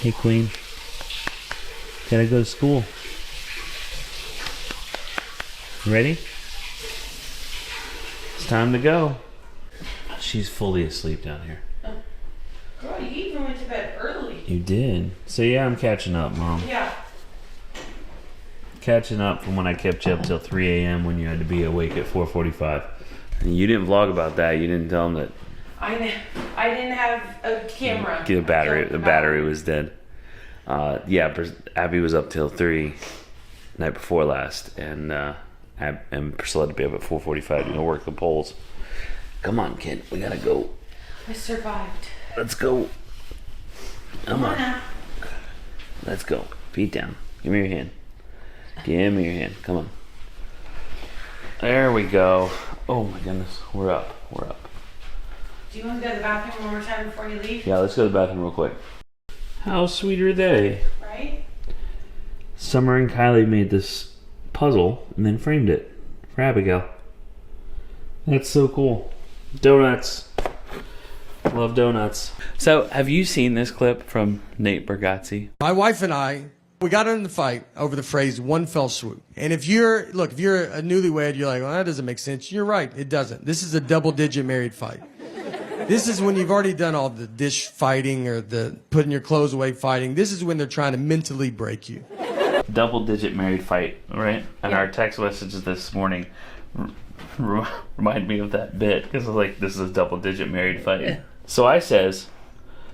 Hey, Queen. Gotta go to school. Ready? It's time to go. She's fully asleep down here. Girl, you even went to bed early. You did. So yeah, I'm catching up, Mom. Yeah. Catching up from when I kept you up till 3 a.m. when you had to be awake at 4:45. And you didn't vlog about that. You didn't tell them that. I didn't have a camera. The battery was dead. Yeah, Abby was up till 3 night before last, and Priscilla had to be up at 4:45 to work the polls. Come on, kid, we gotta go. I survived. Let's go. Come on. Let's go. Feet down. Give me your hand. Give me your hand. Come on. There we go. Oh my goodness, we're up. We're up. Do you want to go to the bathroom one more time before you leave? Yeah, let's go to the bathroom real quick. How sweet are they? Right? Summer and Kylie made this puzzle and then framed it for Abigail. That's so cool. Donuts. Love donuts. So, have you seen this clip from Nate Bargatze? My wife and I, we got in the fight over the phrase "one fell swoop." And if you're a newlywed, you're like, well, that doesn't make sense. You're right, it doesn't. This is a double-digit married fight. This is when you've already done all the dish fighting or the putting your clothes away fighting. This is when they're trying to mentally break you. Double-digit married fight, right? And our text messages this morning remind me of that bit because like this is a double-digit married fight. So I says,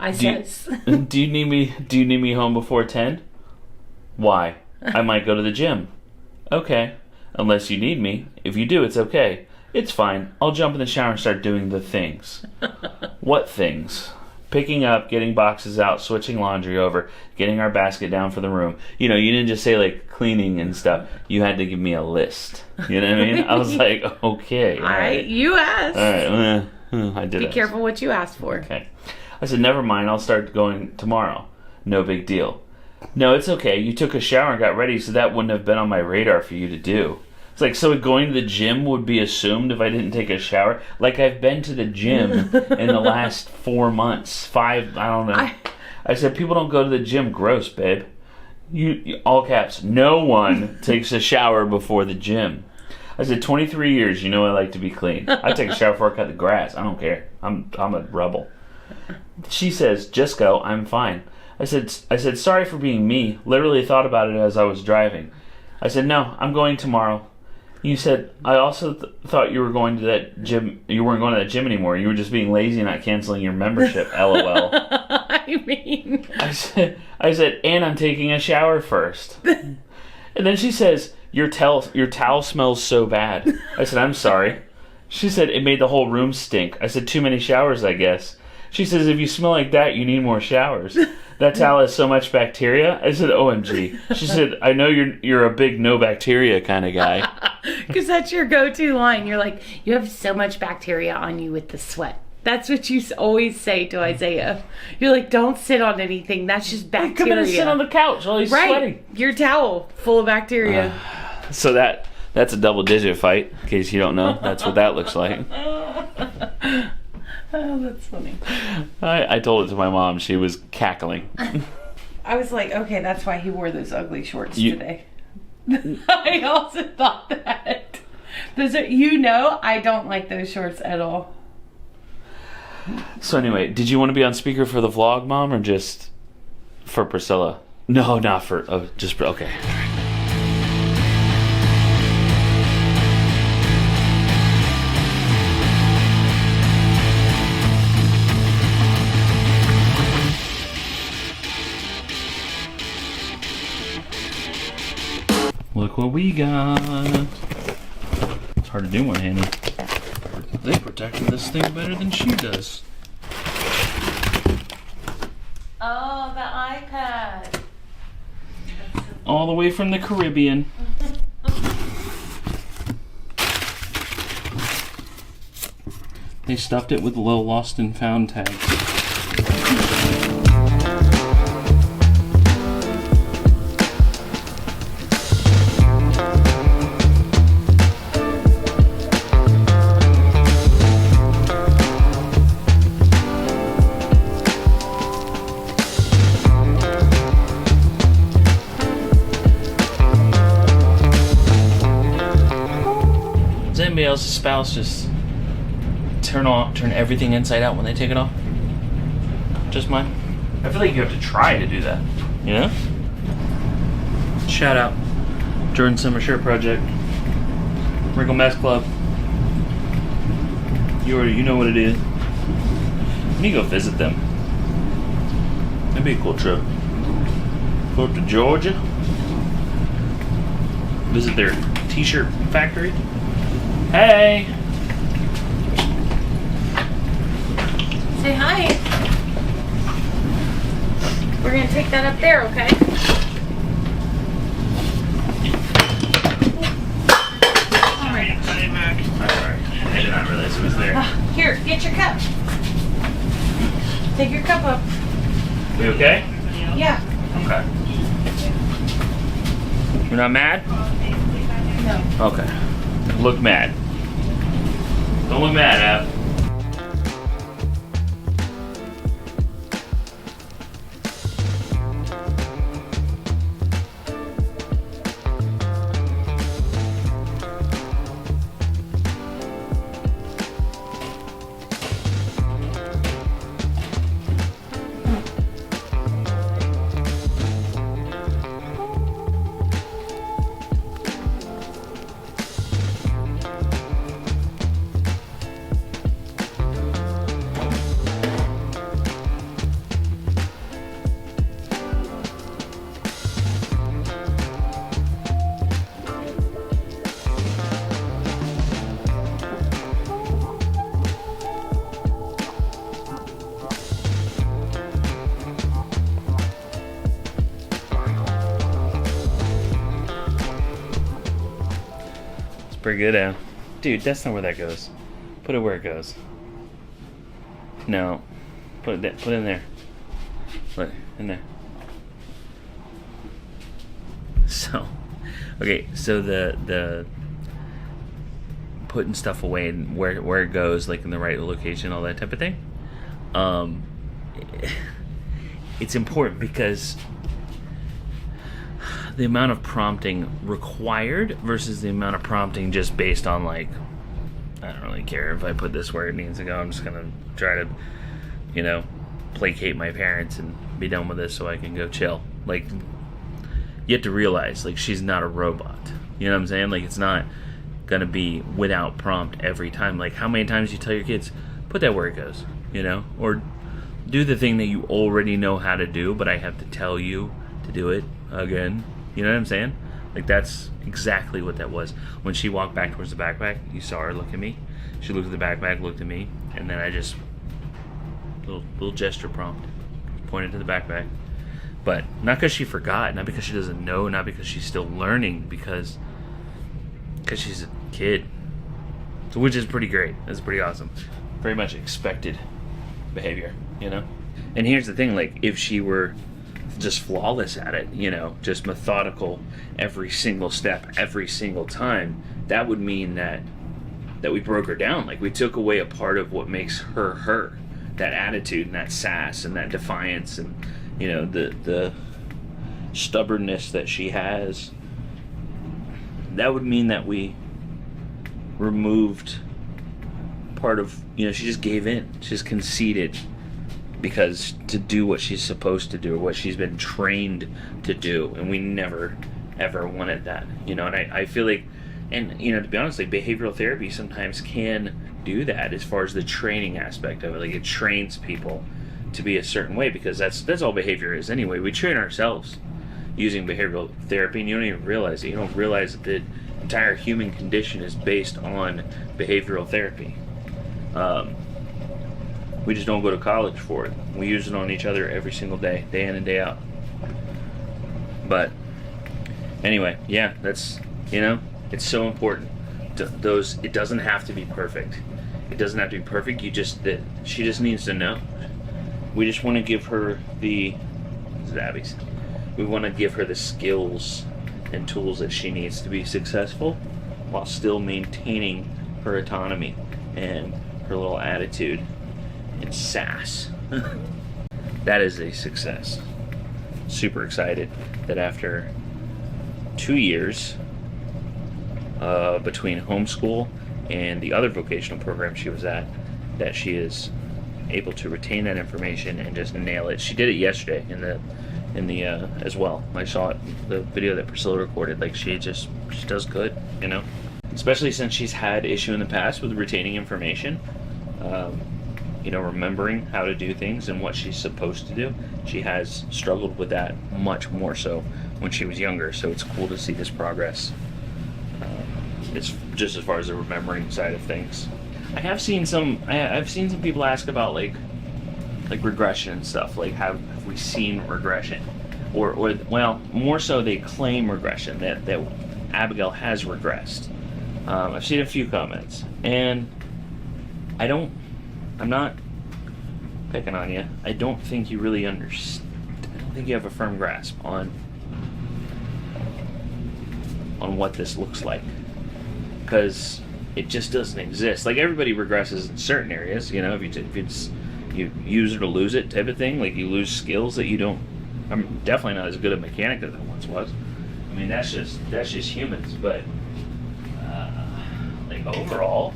do you need me home before 10? Why? I might go to the gym. Okay. Unless you need me. If you do, it's okay. It's fine. I'll jump in the shower and start doing the things. What things? Picking up, getting boxes out, switching laundry over, getting our basket down for the room. You didn't just say like cleaning and stuff. You had to give me a list. You know what I mean? I was like, okay. All right. You asked. All right. I did. Be careful what you asked for. Okay. I said, never mind. I'll start going tomorrow. No big deal. No, it's okay. You took a shower and got ready, so that wouldn't have been on my radar for you to do. It's like, so going to the gym would be assumed if I didn't take a shower? Like, I've been to the gym in the last 4 months. 5, I don't know. I said, people don't go to the gym. Gross, babe. You all caps, no one takes a shower before the gym. I said, 23 years, I like to be clean. I take a shower before I cut the grass. I don't care. I'm a rebel. She says, just go. I'm fine. I said, sorry for being me. Literally thought about it as I was driving. I said, no, I'm going tomorrow. You said, I also thought you were going to that gym. You weren't going to that gym anymore. You were just being lazy and not canceling your membership. LOL. I said, and I'm taking a shower first. And then she says, your towel smells so bad. I said, I'm sorry. She said, it made the whole room stink. I said, too many showers, I guess. She says, if you smell like that, you need more showers. That towel has so much bacteria. I said, OMG. She said, I know you're a big no bacteria kind of guy. Because that's your go-to line. You're like, you have so much bacteria on you with the sweat. That's what you always say to Isaiah. You're like, don't sit on anything. That's just bacteria. Come in and sit on the couch while he's sweating. Your towel full of bacteria. So that's a double-digit fight, in case you don't know. That's what that looks like. Oh, that's funny. I told it to my mom. She was cackling. I was like, okay, that's why he wore those ugly shorts today. I also thought that. Those are, I don't like those shorts at all. So anyway, did you want to be on speaker for the vlog, Mom, or just for Priscilla? No, not for, okay. Look what we got. It's hard to do one-handed. They protected this thing better than she does. Oh, the iPad. All the way from the Caribbean. They stuffed it with little lost and found tags. else's spouse just turn everything inside out when they take it off? Just mine? I feel like you have to try to do that. You know? Shout out Jordan Summer Shirt Project, Wrinkle Mess Club. You know what it is. You need to go visit them. That'd be a cool trip. Go up to Georgia. Visit their t-shirt factory. Hey! Say hi. We're gonna take that up there, okay? Alright. I'm sorry. I did not realize it was there. Here, get your cup. Take your cup up. We okay? Yeah. Okay. You're not mad? No. Okay. Look mad. Don't look mad, Ab. Pretty good, Al. Dude, that's not where that goes. Put it where it goes. No. Put it in there. Look, in there. So, okay, so the putting stuff away and where it goes, like in the right location, all that type of thing. It's important because the amount of prompting required versus the amount of prompting just based on, like, I don't really care if I put this where it needs to go. I'm just gonna try to, you know, placate my parents and be done with this so I can go chill. Like, you have to realize, like, she's not a robot. You know what I'm saying? Like, it's not gonna be without prompt every time. Like, how many times you tell your kids, put that where it goes, you know? Or do the thing that you already know how to do, but I have to tell you to do it again. You know what I'm saying? Like, that's exactly what that was. When she walked back towards the backpack, you saw her look at me. She looked at the backpack, looked at me, and then I just, little gesture prompt, pointed to the backpack. But not because she forgot, not because she doesn't know, not because she's still learning, because she's a kid. So, which is pretty great. That's pretty awesome. Very much expected behavior, you know? And here's the thing, like, if she were just flawless at it, you know, just methodical every single step, every single time, that would mean that we broke her down. Like, we took away a part of what makes her her. That attitude and that sass and that defiance and, you know, the stubbornness that she has. That would mean that we removed part of, you know, she just gave in. She just conceded because to do what she's supposed to do, or what she's been trained to do, and we never ever wanted that, you know. And I feel like, and, you know, to be honest, like, behavioral therapy sometimes can do that as far as the training aspect of it. Like, it trains people to be a certain way, because that's all behavior is anyway. We train ourselves using behavioral therapy, and you don't even realize it. You don't realize that the entire human condition is based on behavioral therapy. We just don't go to college for it. We use it on each other every single day, day in and day out. But anyway, yeah, that's, you know, it's so important. It doesn't have to be perfect. It doesn't have to be perfect. She just needs to know. We just want to give her this is Abby's. We want to give her the skills and tools that she needs to be successful, while still maintaining her autonomy and her little attitude and sass. That is a success. Super excited that after 2 years between homeschool and the other vocational program she was at, that she is able to retain that information and just nail it. She did it yesterday in the as well. I saw it, the video that Priscilla recorded. Like she does good, you know. Especially since she's had issue in the past with retaining information, you know, remembering how to do things and what she's supposed to do. She has struggled with that much more so when she was younger. So it's cool to see this progress. It's just as far as the remembering side of things. I've seen some people ask about like regression and stuff. Like have we seen regression, or well, more so they claim regression, that Abigail has regressed. I've seen a few comments, and I'm not picking on you. I don't think you really understand. I don't think you have a firm grasp on what this looks like, because it just doesn't exist. Like everybody regresses in certain areas, you know. If you use it or lose it type of thing. Like you lose skills that you don't. I'm definitely not as good a mechanic as I once was. I mean, that's just humans. But like overall,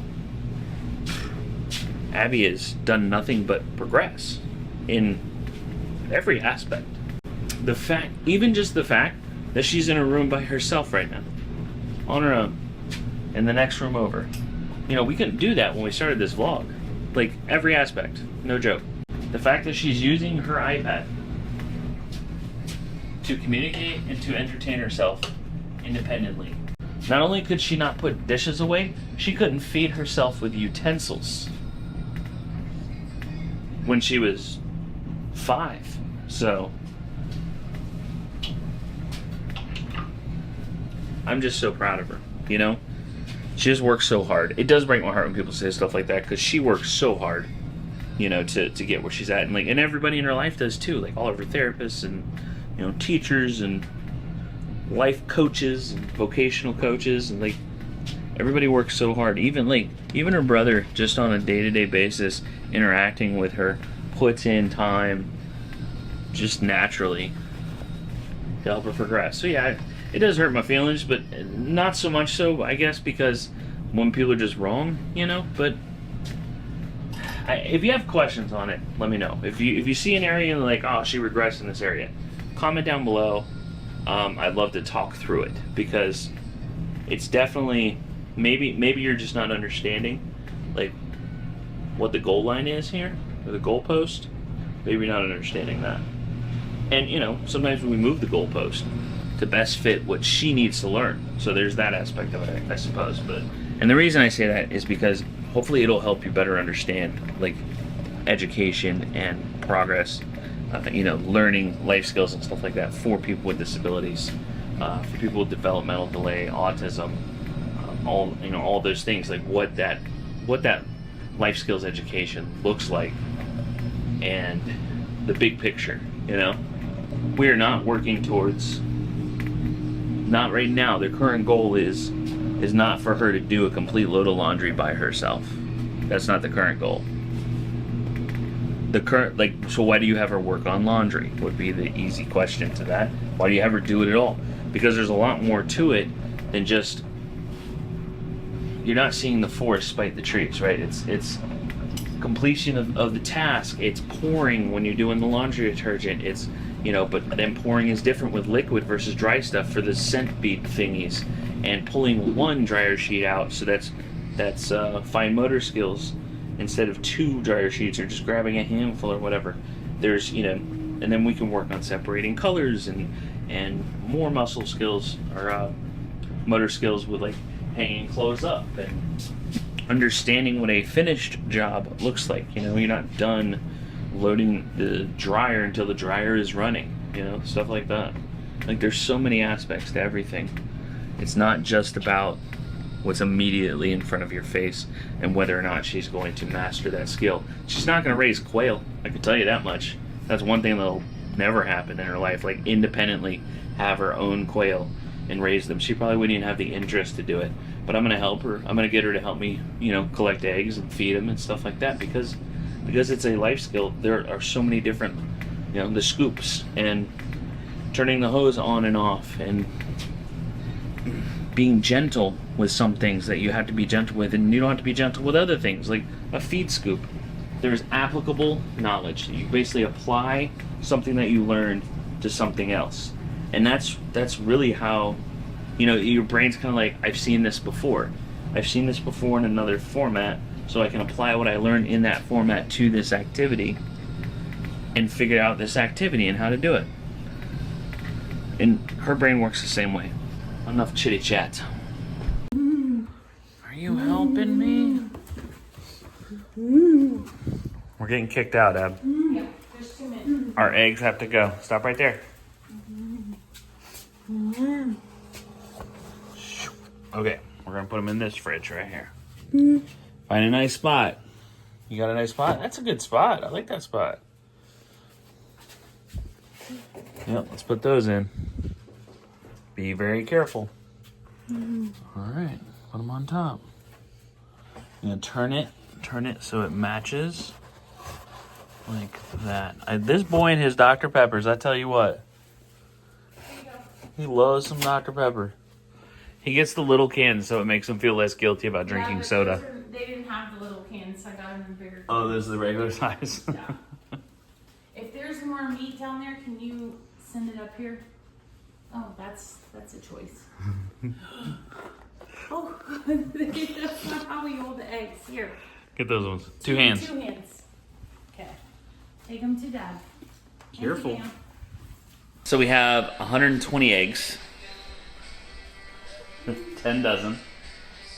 Abby has done nothing but progress in every aspect. Even just the fact that she's in a room by herself right now, on her own, in the next room over. You know, we couldn't do that when we started this vlog. Like every aspect, no joke. The fact that she's using her iPad to communicate and to entertain herself independently. Not only could she not put dishes away, she couldn't feed herself with utensils when she was 5. So I'm just so proud of her, you know? She just works so hard. It does break my heart when people say stuff like that, because she works so hard, you know, to get where she's at. And everybody in her life does too. Like all of her therapists and, you know, teachers and life coaches and vocational coaches, and like everybody works so hard. Even her brother, just on a day-to-day basis, interacting with her, puts in time just naturally to help her progress. So yeah, it does hurt my feelings, but not so much so, I guess, because when people are just wrong, you know. But if you have questions on it, let me know. If you see an area and like, oh, she regressed in this area, comment down below. I'd love to talk through it, because it's definitely, maybe you're just not understanding like what the goal line is here, or the goalpost. Maybe you're not understanding that. And you know, sometimes when we move the goalpost to best fit what she needs to learn. So there's that aspect of it, I suppose. And the reason I say that is because hopefully it'll help you better understand like education and progress, you know, learning life skills and stuff like that for people with disabilities, for people with developmental delay, autism, all those things, like what that life skills education looks like, and the big picture. You know, we're not working towards. Not right now. Their current goal is not for her to do a complete load of laundry by herself. That's not the current goal. So why do you have her work on laundry? Would be the easy question to that. Why do you have her do it at all? Because there's a lot more to it than just, you're not seeing the forest spite the trees, right? It's completion of the task. It's pouring when you're doing the laundry detergent. It's, you know, but then pouring is different with liquid versus dry stuff for the scent bead thingies, and pulling one dryer sheet out. So that's fine motor skills instead of 2 dryer sheets, or just grabbing a handful or whatever. There's, you know, and then we can work on separating colors and more muscle skills, or motor skills with like hanging clothes up and understanding what a finished job looks like. You know, you're not done loading the dryer until the dryer is running, you know, stuff like that. Like there's so many aspects to everything. It's not just about what's immediately in front of your face and whether or not she's going to master that skill. She's not going to raise quail, I can tell you that much. That's one thing that'll never happen in her life, like independently have her own quail and raise them. She probably wouldn't even have the interest to do it, but I'm going to help her. I'm going to get her to help me, you know, collect eggs and feed them and stuff like that, because it's a life skill. There are so many different, you know, the scoops and turning the hose on and off, and being gentle with some things that you have to be gentle with, and you don't have to be gentle with other things, like a feed scoop. There's applicable knowledge. You basically apply something that you learned to something else. And that's really how, your brain's kind of like, I've seen this before. I've seen this before in another format, so I can apply what I learned in that format to this activity and figure out this activity and how to do it. And her brain works the same way. Enough chitty chat. Are you helping me? We're getting kicked out, Ab. Yeah, there's 2 minutes. Our eggs have to go. Stop right there. Okay, we're gonna put them in this fridge right here. Find a nice spot. You got a nice spot? That's a good spot. I like that spot. Yep, let's put those in. Be very careful. Alright, put them on top. I'm gonna turn it so it matches. Like that. This boy and his Dr. Peppers, I tell you what. He loves some Dr. Pepper. He gets the little cans so it makes him feel less guilty about drinking soda. They didn't have the little cans, so I got them in bigger. Oh, this is the regular size? Yeah. If there's more meat down there, can you send it up here? Oh, that's a choice. Oh, that's not how we hold the eggs. Here. Get those ones. 2 hands. 2 hands. Okay. Take them to Dad. Careful. So we have 120 eggs. 10 dozen.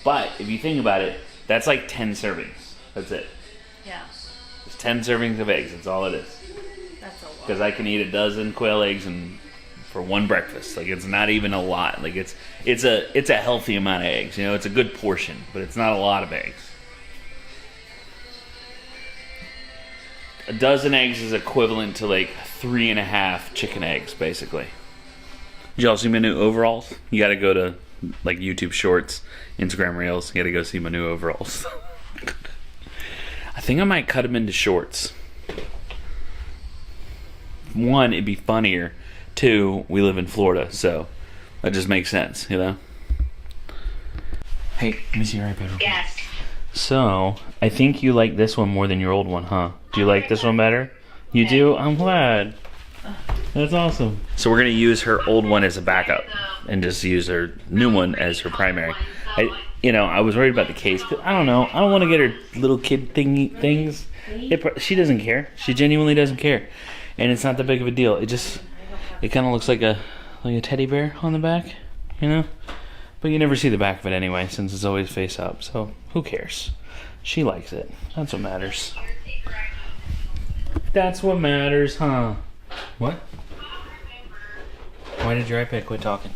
But if you think about it, that's like 10 servings. That's it. Yeah. It's 10 servings of eggs. That's all it is. That's a lot. Because I can eat a dozen quail eggs for one breakfast. Like, it's not even a lot. Like, it's a healthy amount of eggs. It's a good portion, but it's not a lot of eggs. A dozen eggs is equivalent to like 3.5 chicken eggs, basically. Did y'all see my new overalls? You gotta go to like YouTube Shorts, Instagram Reels. You gotta go see my new overalls. I think I might cut them into shorts. 1, it'd be funnier. 2, we live in Florida, so that just makes sense, Hey, let me see your iPad. Yes. So, I think you like this one more than your old one, huh? Do you like this one better? You do? I'm glad. That's awesome. So we're going to use her old one as a backup and just use her new one as her primary. I was worried about the case. 'Cause I don't know. I don't want to get her little kid things. She doesn't care. She genuinely doesn't care. And it's not that big of a deal. It kind of looks like a teddy bear on the back, But you never see the back of it anyway, since it's always face up. So who cares? She likes it. That's what matters. That's what matters, huh? What? Why did your iPad quit talking?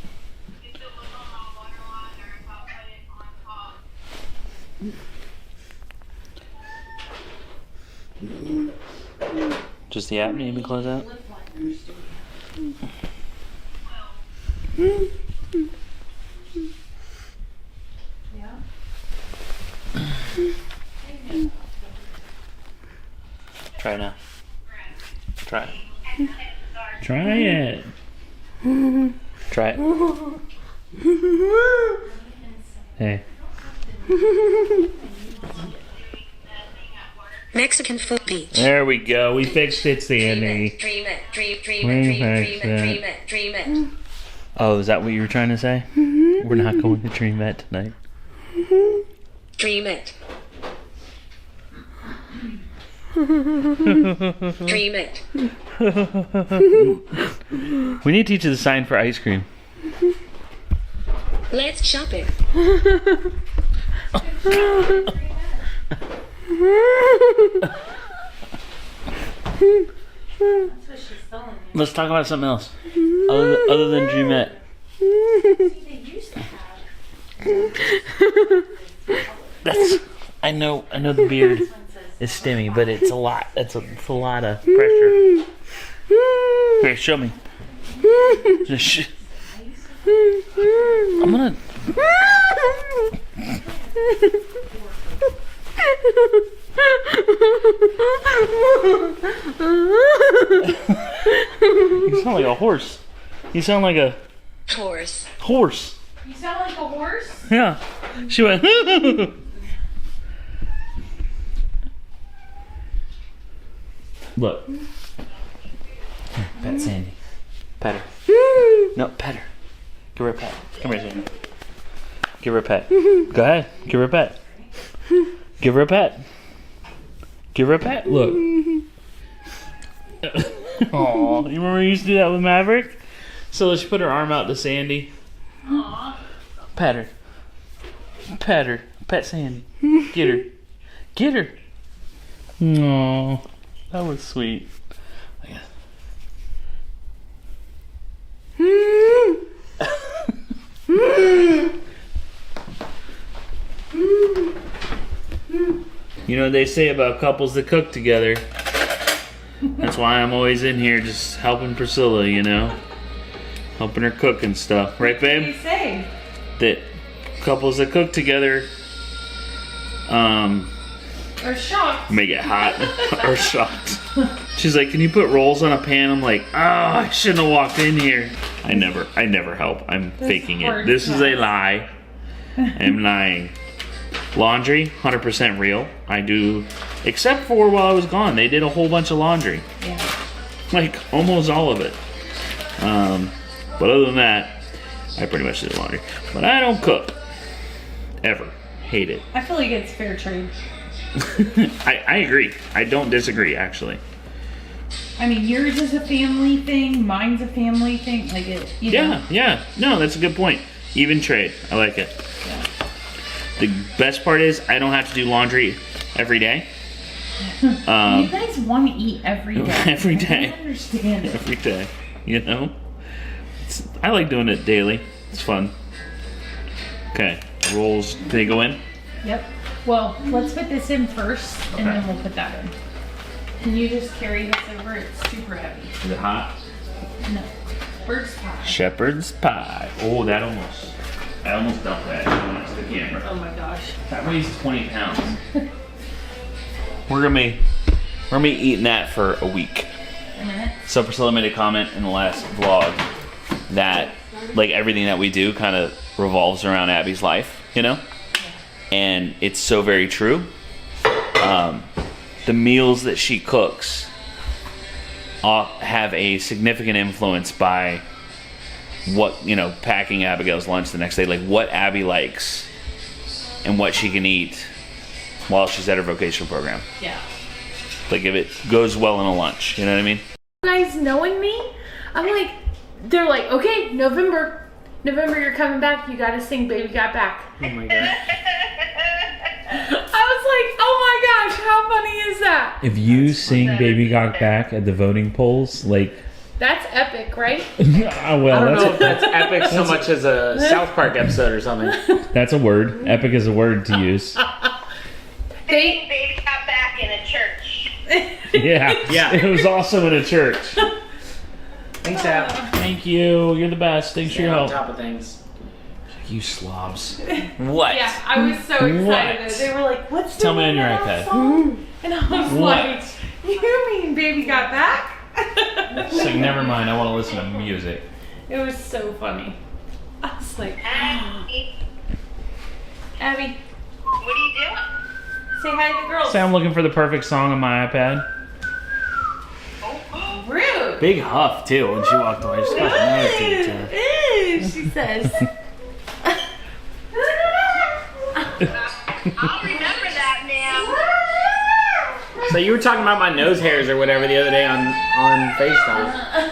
Just the app need to be closed out? Try it now. Try it. Try it. Try it. Hey. Mexican food beach. There we go. We fixed it, Sandy. Dream it. Oh, is that what you were trying to say? We're not going to Dream Vet tonight. Dream it. Dream it. We need to teach you the sign for ice cream. Let's shop it. Let's talk about something else. Other than Dreamette. I know the beard is stimmy, but it's a lot. It's a lot of pressure. Here, show me. I'm gonna. You sound like a horse. You sound like a Horse. horse. You sound like a horse. Yeah. She went. Look. Pet Sandy. Pet her. No, pet her. Give her a pet. Come here, Sandy. Give her a pet. Go ahead. Give her a pet. Give her a pet. Give her a pet. Look. Aw, you remember you used to do that with Maverick? So let's put her arm out to Sandy. Aww. Pet her. Pet her. Pet Sandy. Get her. Get her. Aww. That was sweet. You know what they say about couples that cook together? That's why I'm always in here just helping Priscilla, you know? Helping her cook and stuff. Right, What do babe? you say? That couples that cook together Or shocked. make it hot or shocked. She's like, can you put rolls on a pan? I'm like, oh, I shouldn't have walked in here. I never help. I'm faking it. hard This is a times. lie. I'm lying. Laundry, 100% real. I do, except for while I was gone. They did a whole bunch of laundry. Yeah. Like, almost all of it. But other than that, I pretty much did laundry. But I don't cook. Ever. Hate it. I feel like it's fair trade. I agree. I don't disagree, actually. I mean, yours is a family thing. Mine's a family thing. Like it. You know? Yeah. No, that's a good point. Even trade. I like it. Yeah. The best part is I don't have to do laundry every day. You guys want to eat every day. Every I day. don't understand it. Every day. You know? I like doing it daily. It's fun. Okay. Rolls. Do they go in? Yep. Well, let's put this in first, and then we'll put that in. Can you just carry this over? It's super heavy. Is it hot? No. Bird's pie. Shepherd's pie. Oh, I almost dumped that next to the camera. Oh my gosh. That weighs 20 pounds. We're gonna be eating that for a week. A minute. So Priscilla made a comment in the last vlog that like everything that we do kind of revolves around Abby's life, you know? And it's so very true. The meals that she cooks have a significant influence by what, you know, packing Abigail's lunch the next day, like what Abby likes and what she can eat while she's at her vocational program. Yeah. Like if it goes well in a lunch, you know what I mean? You guys knowing me, I'm like, they're like, okay, November, you're coming back. You gotta sing "Baby Got Back." Oh my god. I was like, oh my gosh, how funny is that? If you sing "Baby Got Back" at the voting polls, like, That's epic, right? well, I don't know if that's epic so much as a South Park episode or something. that's a word. Epic is a word to use. Baby got back in a church. Yeah. It was also in a church. Thanks, Ab. Thank you. You're the best. Thanks for your On help. top of things. You slobs. What? Yeah, I was so excited. What? They were like, "What's the Tell me on your name of iPad. that song?" And I was What? like, "You mean Baby Got Back?" It's like, never mind. I want to listen to music. It was so funny. I was like, Abby, Abby, what are you doing? say hi to the girls. Say I'm looking for the perfect song on my iPad. Rude. Big huff, too, when she walked away. She's got an attitude to her. Ew, she says. I'll remember that, ma'am. So you were talking about my nose hairs or whatever the other day on FaceTime.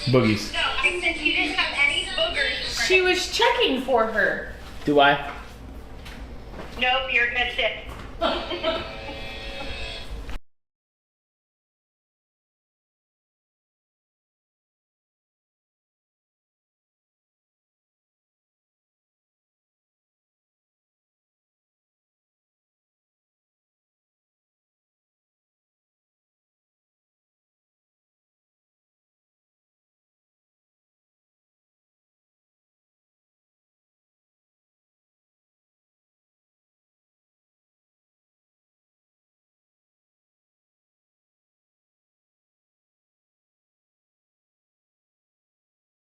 Boogies. No, I said you didn't have any boogers. She was checking for her. Do I? Nope, you're good shit.